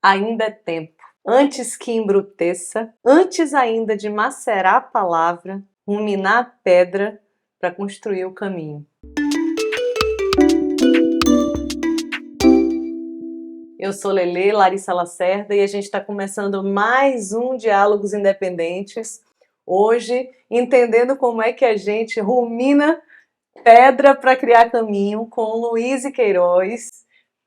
Ainda é tempo. Antes que embruteça, antes ainda de macerar a palavra, ruminar a pedra para construir o caminho. Eu sou Lelê, Larissa Lacerda, e a gente está começando mais um Diálogos Independentes. Hoje, entendendo como é que a gente rumina pedra para criar caminho com Luiz Queiroz.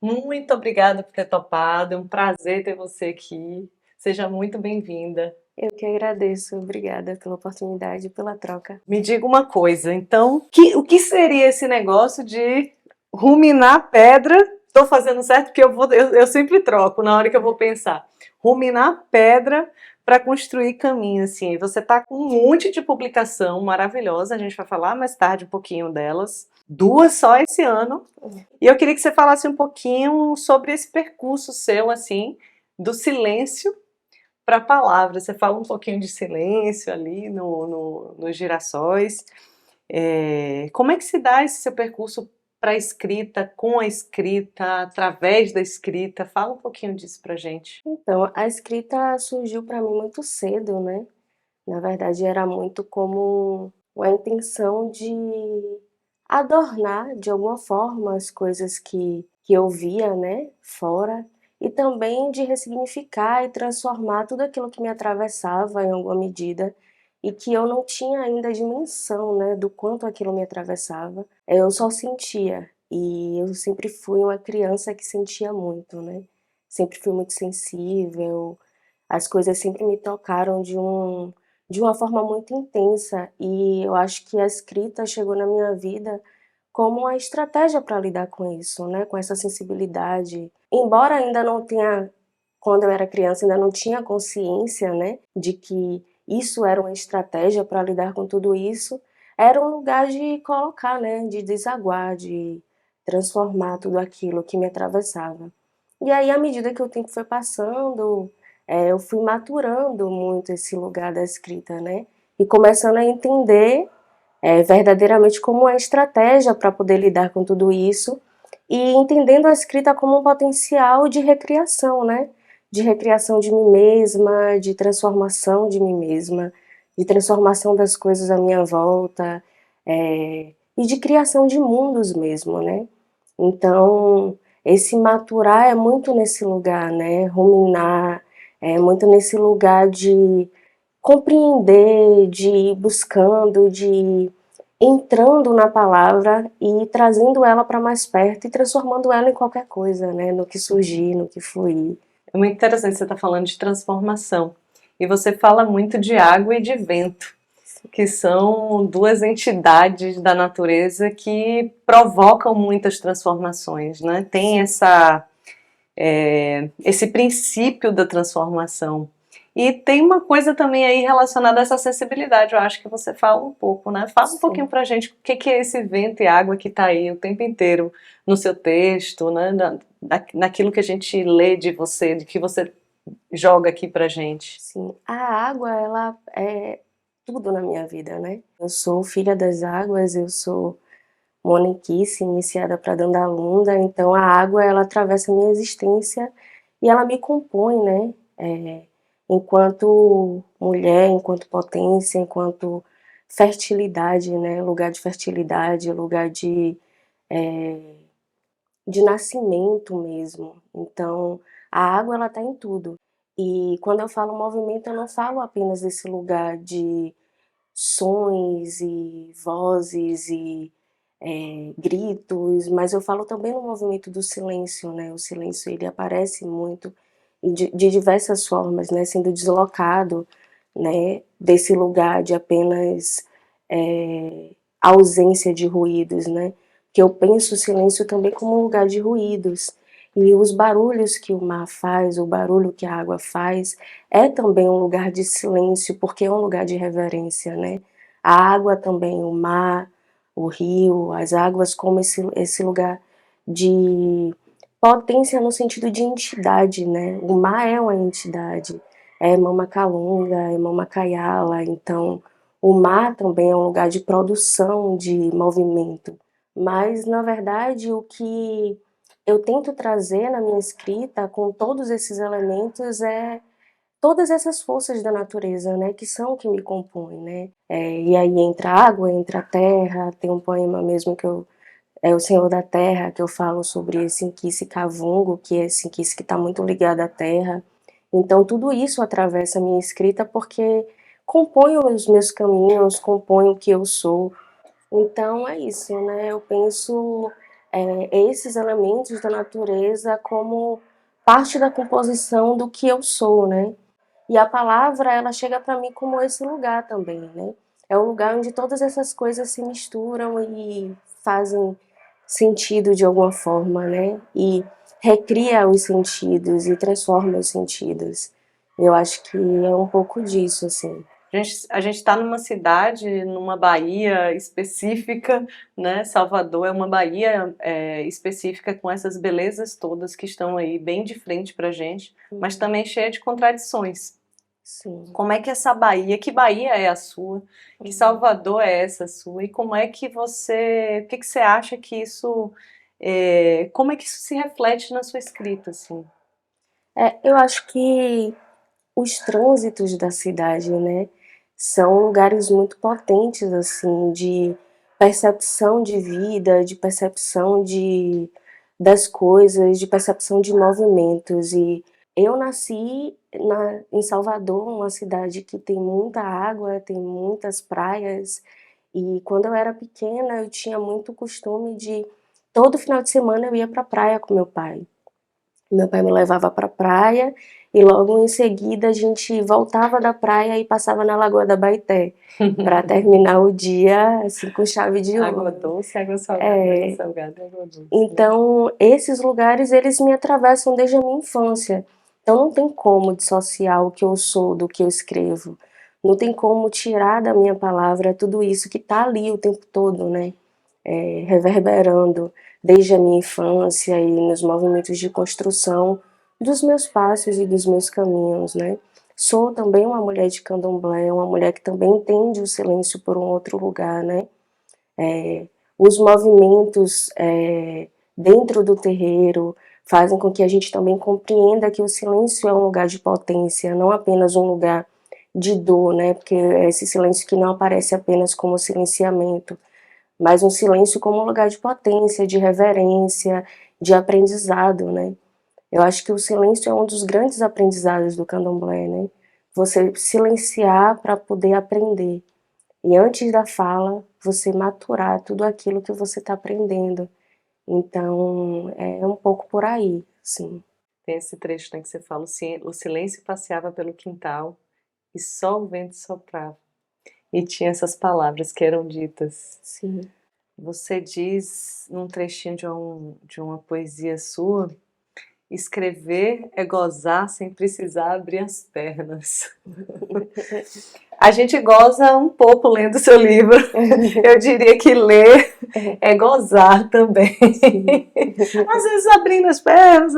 Muito obrigada por ter topado, é um prazer ter você aqui. Seja muito bem-vinda. Eu que agradeço, obrigada pela oportunidade e pela troca. Me diga uma coisa, então, o que seria esse negócio de ruminar pedra? Estou fazendo certo porque eu sempre troco na hora que eu vou pensar. Ruminar pedra para construir caminho, assim. Você está com um monte de publicação maravilhosa, a gente vai falar mais tarde um pouquinho delas. 2 só esse ano. E eu queria que você falasse um pouquinho sobre esse percurso seu, assim, do silêncio para a palavra. Você fala um pouquinho de silêncio ali nos girassóis. Como é que se dá esse seu percurso para a escrita, com a escrita, através da escrita? Fala um pouquinho disso pra gente. Então, a escrita surgiu para mim muito cedo, né? Na verdade, era muito como uma intenção de adornar de alguma forma as coisas que eu via, né, fora, e também de ressignificar e transformar tudo aquilo que me atravessava em alguma medida e que eu não tinha ainda a dimensão, né, do quanto aquilo me atravessava. Eu só sentia, e eu sempre fui uma criança que sentia muito, né? Sempre fui muito sensível, as coisas sempre me tocaram de uma forma muito intensa, e eu acho que a escrita chegou na minha vida como uma estratégia para lidar com isso, né, com essa sensibilidade. Embora ainda não tenha, quando eu era criança, ainda não tinha consciência, né, de que isso era uma estratégia para lidar com tudo isso, era um lugar de colocar, né, de desaguar, de transformar tudo aquilo que me atravessava. E aí, à medida que o tempo foi passando, eu fui maturando muito esse lugar da escrita, né? E começando a entender verdadeiramente como uma estratégia para poder lidar com tudo isso e entendendo a escrita como um potencial de recriação, né? De recriação de mim mesma, de transformação de mim mesma, de transformação das coisas à minha volta, e de criação de mundos mesmo, né? Então, esse maturar é muito nesse lugar, né? Ruminar, é muito nesse lugar de compreender, de ir buscando, de ir entrando na palavra e trazendo ela para mais perto e transformando ela em qualquer coisa, né? No que surgir, no que fluir. É muito interessante você estar falando de transformação. E você fala muito de água e de vento, que são 2 entidades da natureza que provocam muitas transformações, né? Tem esse princípio da transformação. E tem uma coisa também aí relacionada a essa sensibilidade, eu acho que você fala um pouco, né? Fala um pouquinho pra gente o que é esse vento e água que tá aí o tempo inteiro no seu texto, né? Naquilo que a gente lê de você, de que você joga aqui pra gente. Sim, a água, ela é tudo na minha vida, né? Eu sou filha das águas, eu sou moniquice, iniciada para Dandalunda, então a água, ela atravessa a minha existência e ela me compõe, né? Enquanto mulher, enquanto potência, enquanto fertilidade, né? Lugar de fertilidade, lugar de nascimento mesmo. Então, a água, ela tá em tudo. E quando eu falo movimento, eu não falo apenas desse lugar de sons e vozes e gritos, mas eu falo também no movimento do silêncio, né? O silêncio, ele aparece muito e de diversas formas, né? Sendo deslocado, né? Desse lugar de apenas ausência de ruídos, né? Que eu penso o silêncio também como um lugar de ruídos. E os barulhos que o mar faz, o barulho que a água faz, é também um lugar de silêncio, porque é um lugar de reverência, né? A água também, o mar, o rio, as águas como esse lugar de potência no sentido de entidade, né? O mar é uma entidade, é Mama Calunga, é Mama Kayala, então o mar também é um lugar de produção de movimento. Mas, na verdade, o que eu tento trazer na minha escrita, com todos esses elementos, todas essas forças da natureza, né, que são o que me compõem, né. E aí entra a água, entra a terra, tem um poema mesmo que é o Senhor da Terra, que eu falo sobre esse Inkice Cavungo, que é esse Inkice que está muito ligado à terra. Então tudo isso atravessa a minha escrita, porque compõe os meus caminhos, compõe o que eu sou. Então é isso, né, eu penso, esses elementos da natureza como parte da composição do que eu sou, né. E a palavra, ela chega para mim como esse lugar também, né. É o lugar onde todas essas coisas se misturam e fazem sentido de alguma forma, né, e recria os sentidos e transforma os sentidos. Eu acho que é um pouco disso, assim. A gente está numa cidade, numa Bahia específica, né? Salvador é uma Bahia específica com essas belezas todas que estão aí bem de frente para a gente, mas também cheia de contradições. Sim. Como é que essa Bahia, que Bahia é a sua? Que Salvador é essa sua? E como é que o que você acha que isso, como é que isso se reflete na sua escrita, assim? Eu acho que os trânsitos da cidade, né, são lugares muito potentes, assim, de percepção de vida, de percepção das coisas, de percepção de movimentos. E eu nasci em Salvador, uma cidade que tem muita água, tem muitas praias, e quando eu era pequena eu tinha muito costume de todo final de semana eu ia para a praia com meu pai. Meu pai me levava para a praia e logo em seguida a gente voltava da praia e passava na Lagoa da Baeté, para terminar o dia, assim, com chave de Água ouro. doce, água salgada, água salgada, água doce, né? Então, esses lugares, eles me atravessam desde a minha infância. Então não tem como dissociar o que eu sou do que eu escrevo. Não tem como tirar da minha palavra tudo isso que está ali o tempo todo, né? Reverberando desde a minha infância e nos movimentos de construção dos meus passos e dos meus caminhos, né? Sou também uma mulher de candomblé, uma mulher que também entende o silêncio por um outro lugar, né? Os movimentos dentro do terreiro fazem com que a gente também compreenda que o silêncio é um lugar de potência, não apenas um lugar de dor, né? Porque é esse silêncio que não aparece apenas como silenciamento, mas um silêncio como um lugar de potência, de reverência, de aprendizado, né? Eu acho que o silêncio é um dos grandes aprendizados do candomblé, né? Você silenciar para poder aprender. E antes da fala, você maturar tudo aquilo que você está aprendendo. Então, é um pouco por aí, sim. Tem esse trecho, né, que você fala, o silêncio passeava pelo quintal e só o vento soprava. E tinha essas palavras que eram ditas. Sim. Você diz num trechinho de uma poesia sua: escrever é gozar sem precisar abrir as pernas. A gente goza um pouco lendo seu livro. Eu diria que ler é gozar também. Às vezes abrindo as pernas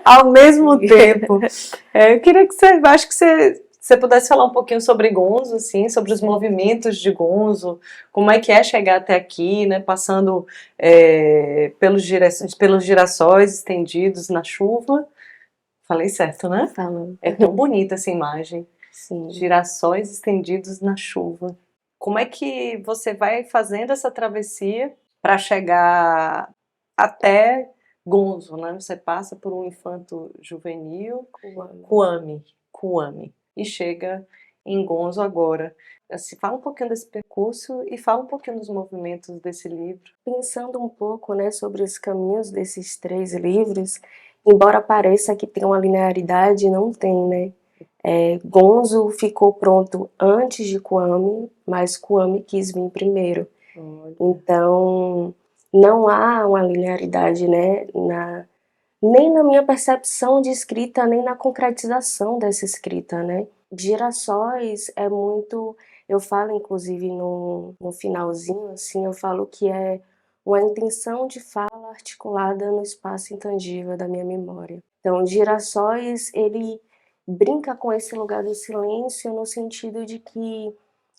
ao mesmo tempo. Eu queria que acho que você pudesse falar um pouquinho sobre Gonzo, assim, sobre os movimentos de Gonzo, como é que é chegar até aqui, né, passando pelos girassóis estendidos na chuva. Falei certo, né? Falando. É tão bonita essa imagem. Sim. Girassóis estendidos na chuva. Como é que você vai fazendo essa travessia para chegar até Gonzo, né? Você passa por um infanto juvenil, Kuami, e chega em Gonzo agora. Assim, fala um pouquinho desse percurso e fala um pouquinho dos movimentos desse livro. Pensando um pouco, né, sobre os caminhos desses 3 livros, embora pareça que tem uma linearidade, não tem, né. Gonzo ficou pronto antes de Kuami, mas Kuami quis vir primeiro. Olha. Então, não há uma linearidade, né, nem na minha percepção de escrita, nem na concretização dessa escrita, né. Girassóis é muito, eu falo inclusive no finalzinho, assim, eu falo que é uma intenção de fala articulada no espaço intangível da minha memória. Então, Girassóis, ele brinca com esse lugar do silêncio no sentido de que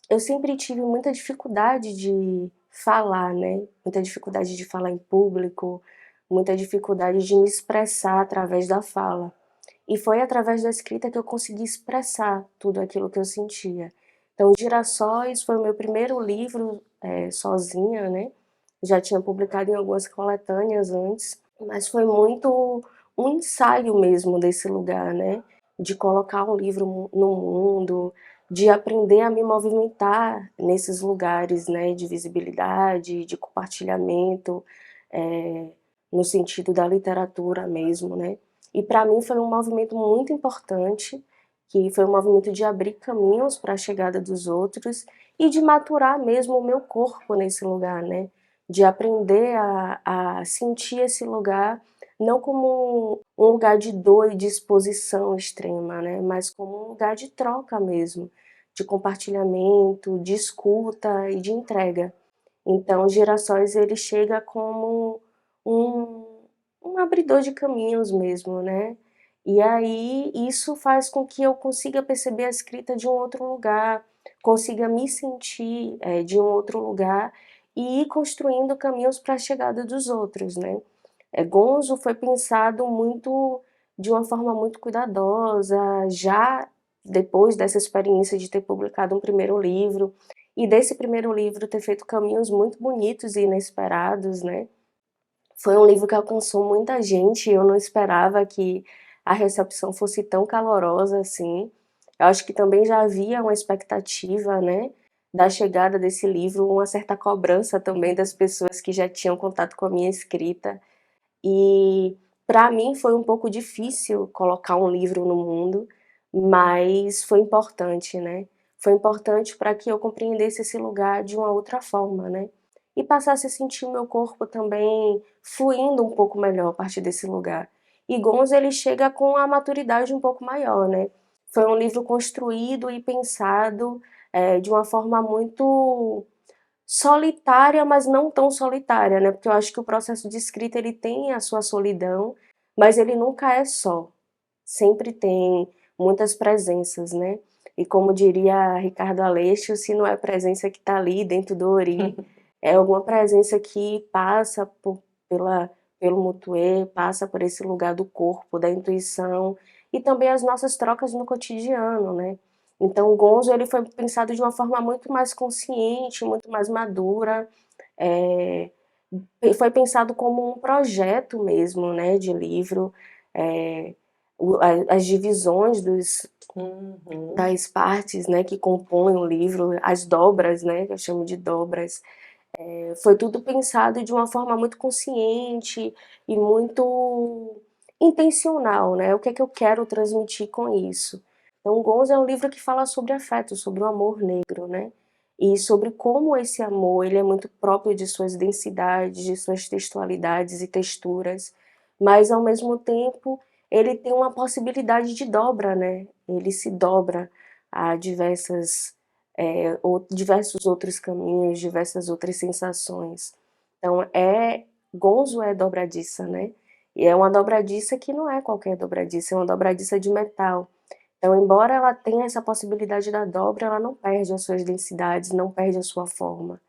eu sempre tive muita dificuldade de falar, né, muita dificuldade de falar em público, muita dificuldade de me expressar através da fala. E foi através da escrita que eu consegui expressar tudo aquilo que eu sentia. Então, Girassóis foi o meu primeiro livro sozinha, né? Já tinha publicado em algumas coletâneas antes, mas foi muito um ensaio mesmo desse lugar, né? De colocar um livro no mundo, de aprender a me movimentar nesses lugares, né? De visibilidade, de compartilhamento, é, no sentido da literatura mesmo, né? E para mim foi um movimento muito importante, que foi um movimento de abrir caminhos para a chegada dos outros e de maturar mesmo o meu corpo nesse lugar, né? De aprender a sentir esse lugar não como um lugar de dor e de exposição extrema, né? Mas como um lugar de troca mesmo, de compartilhamento, de escuta e de entrega. Então, Girassóis ele chega como um, um abridor de caminhos mesmo, né? E aí isso faz com que eu consiga perceber a escrita de um outro lugar, consiga me sentir de um outro lugar e ir construindo caminhos para a chegada dos outros, né? Gonzo foi pensado muito de uma forma muito cuidadosa, já depois dessa experiência de ter publicado um primeiro livro e desse primeiro livro ter feito caminhos muito bonitos e inesperados, né? Foi um livro que alcançou muita gente, eu não esperava que a recepção fosse tão calorosa assim. Eu acho que também já havia uma expectativa, né, da chegada desse livro, uma certa cobrança também das pessoas que já tinham contato com a minha escrita. E para mim foi um pouco difícil colocar um livro no mundo, mas foi importante, né? Foi importante para que eu compreendesse esse lugar de uma outra forma, né? E passasse a sentir o meu corpo também fluindo um pouco melhor a partir desse lugar. E Gonzo ele chega com a maturidade um pouco maior, né? Foi um livro construído e pensado de uma forma muito solitária, mas não tão solitária, né? Porque eu acho que o processo de escrita ele tem a sua solidão, mas ele nunca é só. Sempre tem muitas presenças, né? E como diria Ricardo Aleixo, se não é a presença que está ali dentro do Ori, é alguma presença que passa pela, pelo mutuê, passa por esse lugar do corpo, da intuição e também as nossas trocas no cotidiano, né? Então o Gonzo ele foi pensado de uma forma muito mais consciente, muito mais madura, é, foi pensado como um projeto mesmo, né, de livro, é, as divisões das partes, né, que compõem o livro, as dobras, né, que eu chamo de dobras, foi tudo pensado de uma forma muito consciente e muito intencional, né? O que é que eu quero transmitir com isso? Então, Gonzo é um livro que fala sobre afeto, sobre o amor negro, né? E sobre como esse amor ele é muito próprio de suas densidades, de suas textualidades e texturas, mas ao mesmo tempo ele tem uma possibilidade de dobra, né? Ele se dobra a diversos outros caminhos, diversas outras sensações. Então, Gonzo é dobradiça, né? E é uma dobradiça que não é qualquer dobradiça, é uma dobradiça de metal. Então, embora ela tenha essa possibilidade da dobra, ela não perde as suas densidades, não perde a sua forma.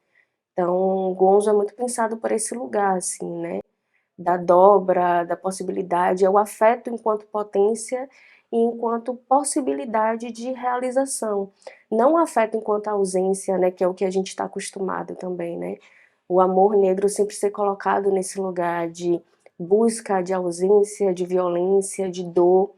Então, Gonzo é muito pensado por esse lugar, assim, né? Da dobra, da possibilidade, é o afeto enquanto potência e enquanto possibilidade de realização. Não o afeto enquanto ausência, né, que é o que a gente está acostumado também, né? O amor negro sempre ser colocado nesse lugar de busca de ausência, de violência, de dor,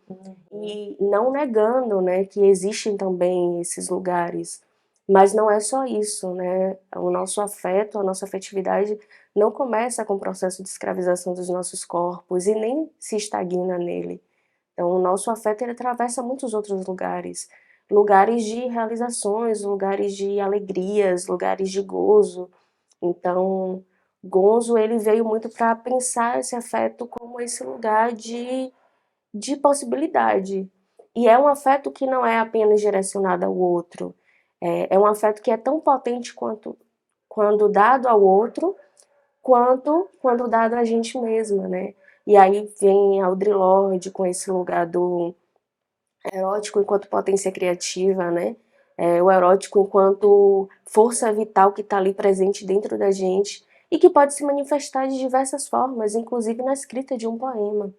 e não negando, né, que existem também esses lugares. Mas não é só isso, né? O nosso afeto, a nossa afetividade não começa com o processo de escravização dos nossos corpos e nem se estagna nele. Então, o nosso afeto ele atravessa muitos outros lugares, lugares de realizações, lugares de alegrias, lugares de gozo. Então, Gonzo ele veio muito para pensar esse afeto como esse lugar de possibilidade. E é um afeto que não é apenas direcionado ao outro, é um afeto que é tão potente quanto quando dado ao outro, quanto quando dado a gente mesma, né? E aí vem Audre Lorde com esse lugar do erótico enquanto potência criativa, né? O erótico enquanto força vital que está ali presente dentro da gente e que pode se manifestar de diversas formas, inclusive na escrita de um poema.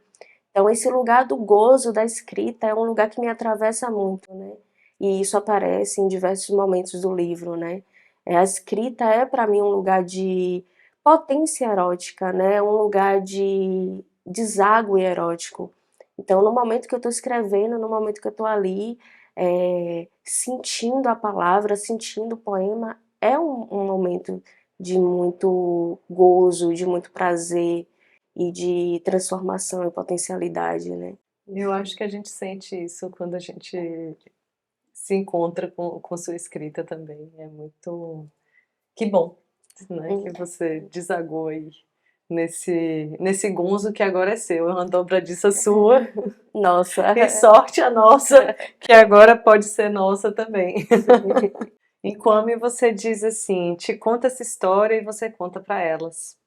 Então, esse lugar do gozo da escrita é um lugar que me atravessa muito, né? E isso aparece em diversos momentos do livro, né? A escrita é para mim um lugar de potência erótica, né? Um lugar de deságue erótico. Então, no momento que eu estou escrevendo, no momento que eu estou ali, sentindo a palavra, sentindo o poema, é um momento de muito gozo, de muito prazer e de transformação e potencialidade, né? Eu acho que a gente sente isso quando a gente se encontra com sua escrita também. É muito. Que bom, né? Que você desagou aí nesse gonzo que agora é seu. É uma dobradiça sua. Nossa, E sorte a nossa, que agora pode ser nossa também. Em Kwame você diz assim: te conta essa história e você conta para elas.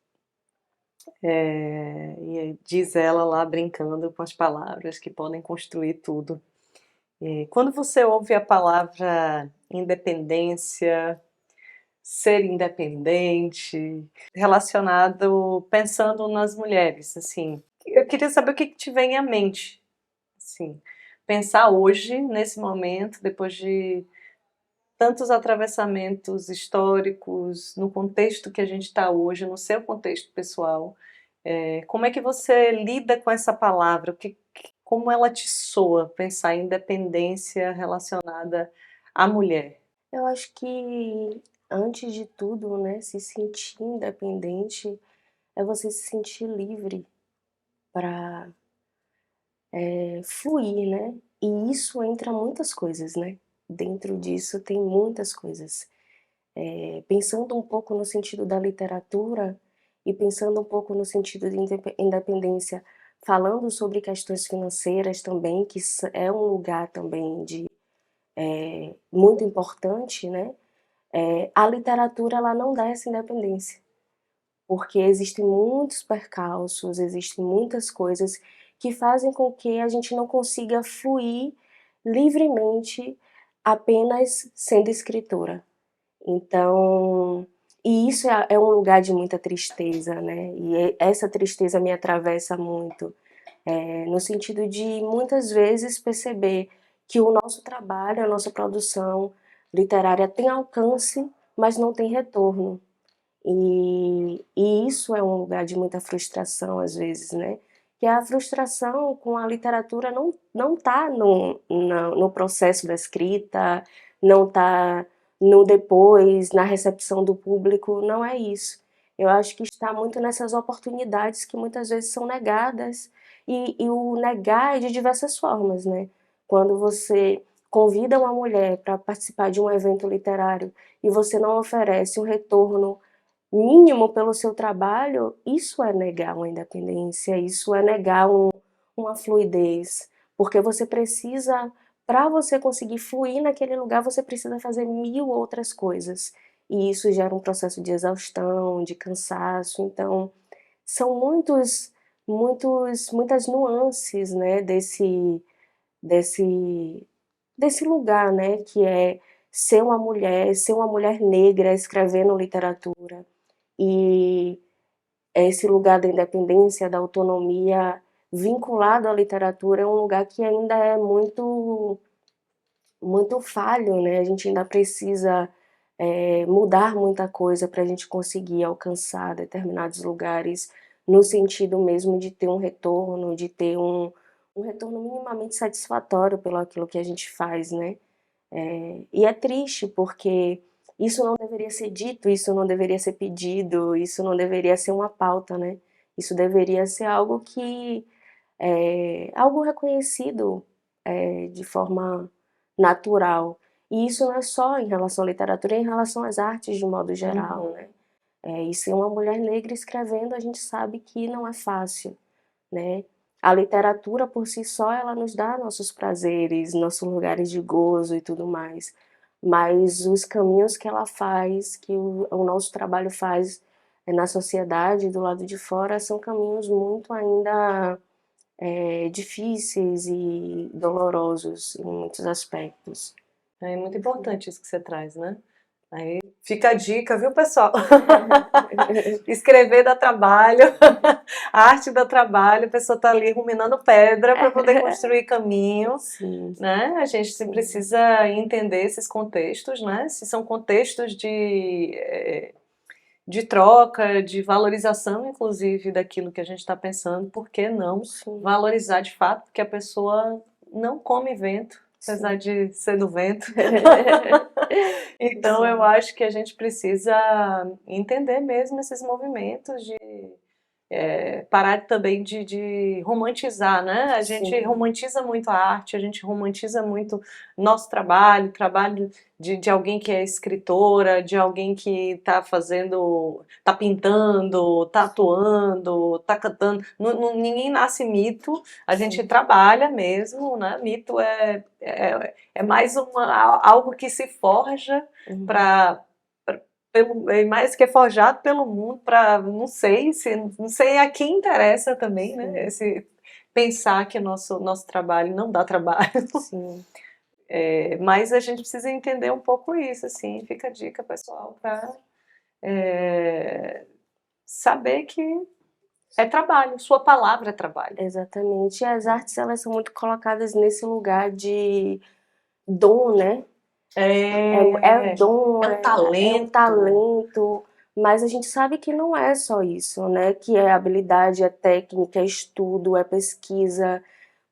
E diz ela lá brincando com as palavras que podem construir tudo. Quando você ouve a palavra independência, ser independente, relacionado, pensando nas mulheres, assim, eu queria saber o que te vem à mente, assim, pensar hoje, nesse momento, depois de tantos atravessamentos históricos, no contexto que a gente está hoje, no seu contexto pessoal, como é que você lida com essa palavra? Como ela te soa, pensar em independência relacionada à mulher? eu acho que antes de tudo, né, se sentir independente é você se sentir livre para fluir, né? E isso entra muitas coisas, né? Dentro disso tem muitas coisas. Pensando um pouco no sentido da literatura e pensando um pouco no sentido de independência, falando sobre questões financeiras também, que é um lugar também de muito importante, né? A literatura ela não dá essa independência, porque existem muitos percalços, existem muitas coisas que fazem com que a gente não consiga fluir livremente apenas sendo escritora. Então, e isso é um lugar de muita tristeza, né? E essa tristeza me atravessa muito, no sentido de muitas vezes perceber que o nosso trabalho, a nossa produção literária tem alcance, mas não tem retorno. E isso é um lugar de muita frustração às vezes, né? Que a frustração com a literatura não está no processo da escrita, não está no depois, na recepção do público, não é isso. Eu acho que está muito nessas oportunidades que muitas vezes são negadas, e o negar é de diversas formas, né? Quando você convida uma mulher para participar de um evento literário e você não oferece um retorno mínimo pelo seu trabalho, isso é negar uma independência, isso é negar uma fluidez, porque você precisa, para você conseguir fluir naquele lugar, você precisa fazer mil outras coisas. E isso gera um processo de exaustão, de cansaço. Então, são muitas nuances, né, desse, desse lugar, né, que é ser uma mulher negra escrevendo literatura. E esse lugar da independência, da autonomia vinculado à literatura é um lugar que ainda é muito falho, né? A gente ainda precisa mudar muita coisa para a gente conseguir alcançar determinados lugares, no sentido mesmo de ter um retorno, de ter um retorno minimamente satisfatório pelo aquilo que a gente faz, né? E é triste porque isso não deveria ser dito, isso não deveria ser pedido, isso não deveria ser uma pauta, né? Isso deveria ser algo que algo reconhecido de forma natural. E isso não é só em relação à literatura, é em relação às artes de modo geral, Uhum. né? E ser uma mulher negra escrevendo, a gente sabe que não é fácil, né? A literatura por si só, ela nos dá nossos prazeres, nossos lugares de gozo e tudo mais. Mas os caminhos que ela faz, que o nosso trabalho faz na sociedade, do lado de fora, são caminhos muito ainda difíceis e dolorosos em muitos aspectos. É muito importante isso que você traz, né? Aí fica a dica, viu, pessoal? Escrever dá trabalho, a arte dá trabalho, a pessoa está ali ruminando pedra para poder construir caminho, Sim, né? A gente sim. precisa entender esses contextos, né? Se são contextos de troca, de valorização, inclusive, daquilo que a gente está pensando, por que não Sim, valorizar de fato? Porque a pessoa não come vento, apesar sim. de ser do vento. Então, eu Sim, acho que a gente precisa entender mesmo esses movimentos de parar também de romantizar, né? A gente sim, romantiza muito a arte, a gente romantiza muito nosso trabalho, trabalho de alguém que é escritora, de alguém que está fazendo, está pintando, está atuando, está cantando. Ninguém nasce mito, a gente sim. trabalha mesmo, né? Mito é mais algo que se forja Uhum. para mais que é forjado pelo mundo para não sei a quem interessa também, né? Sim, Esse pensar que nosso trabalho não dá trabalho. sim. Mas a gente precisa entender um pouco isso, assim, fica a dica, pessoal, para saber que é trabalho, sua palavra é trabalho. Exatamente. E as artes, elas são muito colocadas nesse lugar de dom, né? É É, dom, é um é um talento. talento, mas a gente sabe que não é só isso, né? Que é habilidade, é técnica, é estudo, é pesquisa.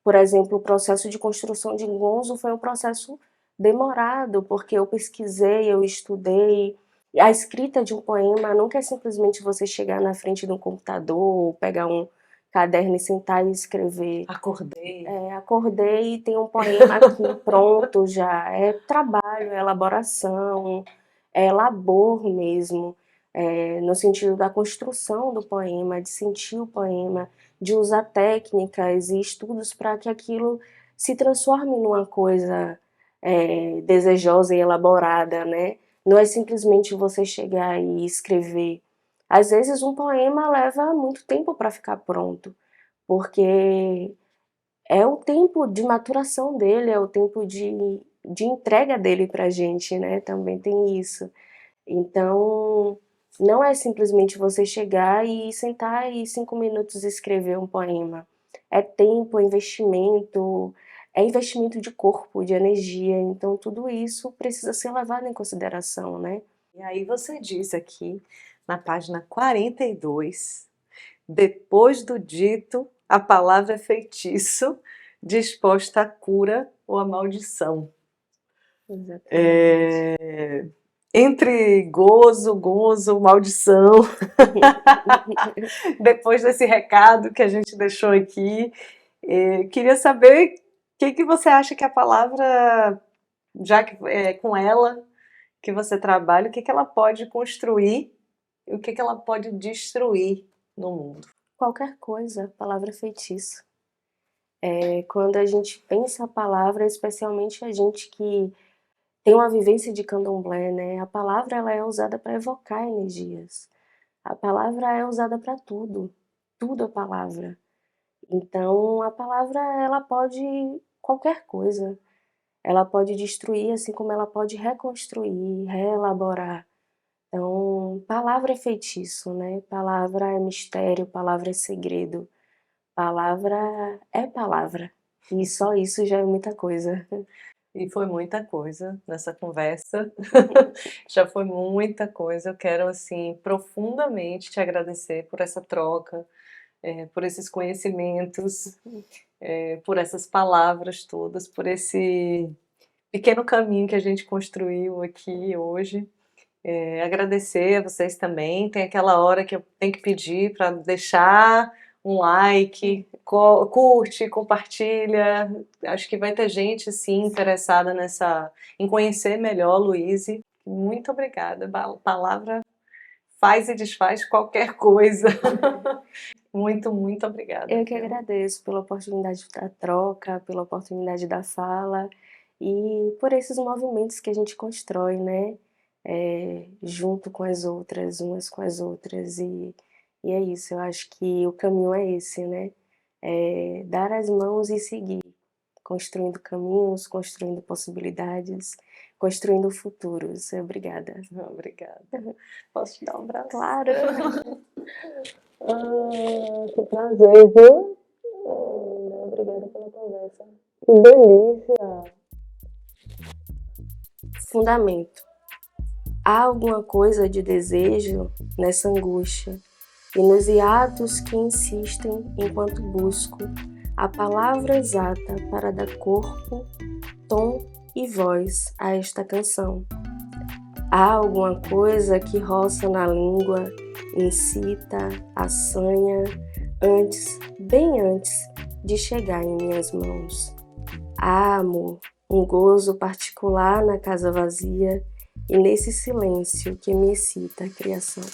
Por exemplo, o processo de construção de Gonzo foi um processo demorado, porque eu pesquisei, eu estudei. A escrita de um poema nunca é simplesmente você chegar na frente de um computador, pegar um caderno e sentar e escrever. Acordei. Acordei e tem um poema aqui pronto já. É trabalho, é elaboração, é labor mesmo, no sentido da construção do poema, de sentir o poema, de usar técnicas e estudos para que aquilo se transforme numa coisa desejosa e elaborada, né? Não é simplesmente você chegar e escrever. Às vezes um poema leva muito tempo para ficar pronto, porque é o tempo de maturação dele, é o tempo de entrega dele pra gente, né? Também tem isso. Então, não é simplesmente você chegar e sentar e 5 minutos escrever um poema. É tempo, é investimento de corpo, de energia. Então, tudo isso precisa ser levado em consideração, né? E aí você diz aqui, na página 42, depois do dito, a palavra é feitiço, disposta à cura ou à maldição. Exatamente. Entre gozo, maldição, depois desse recado que a gente deixou aqui, queria saber o que você acha que a palavra, já que é com ela que você trabalha, o que ela pode construir e o que ela pode destruir no mundo. Qualquer coisa, palavra é feitiço. Quando a gente pensa a palavra, especialmente a gente que tem uma vivência de candomblé, né? A palavra ela é usada para evocar energias. A palavra é usada para tudo. Tudo é palavra. Então, a palavra ela pode qualquer coisa. Ela pode destruir, assim como ela pode reconstruir, reelaborar. Então, palavra é feitiço, né? Palavra é mistério, palavra é segredo. Palavra é palavra. E só isso já é muita coisa. E foi muita coisa nessa conversa, já foi muita coisa. Eu quero, assim, profundamente te agradecer por essa troca, por esses conhecimentos, por essas palavras todas, por esse pequeno caminho que a gente construiu aqui hoje. Agradecer a vocês também. Tem aquela hora que eu tenho que pedir para deixar um like, curte, compartilha. Acho que vai ter gente sim interessada em conhecer melhor a Luíse. Muito obrigada. A palavra faz e desfaz qualquer coisa. Muito, muito obrigada. Eu que agradeço pela oportunidade da troca, pela oportunidade da fala e por esses movimentos que a gente constrói, né? Junto com as outras, umas com as outras. E é isso, eu acho que o caminho é esse, né? Dar as mãos e seguir. construindo caminhos, construindo possibilidades, construindo futuros. Obrigada. Obrigada. Posso te dar um abraço? Claro. Que prazer, viu? Obrigada pela conversa. Que delícia! Fundamento. Há alguma coisa de desejo nessa angústia e nos hiatos que insistem enquanto busco a palavra exata para dar corpo, tom e voz a esta canção. Há alguma coisa que roça na língua, incita, assanha, antes, bem antes de chegar em minhas mãos. Há, amor, um gozo particular na casa vazia e nesse silêncio que me excita a criação.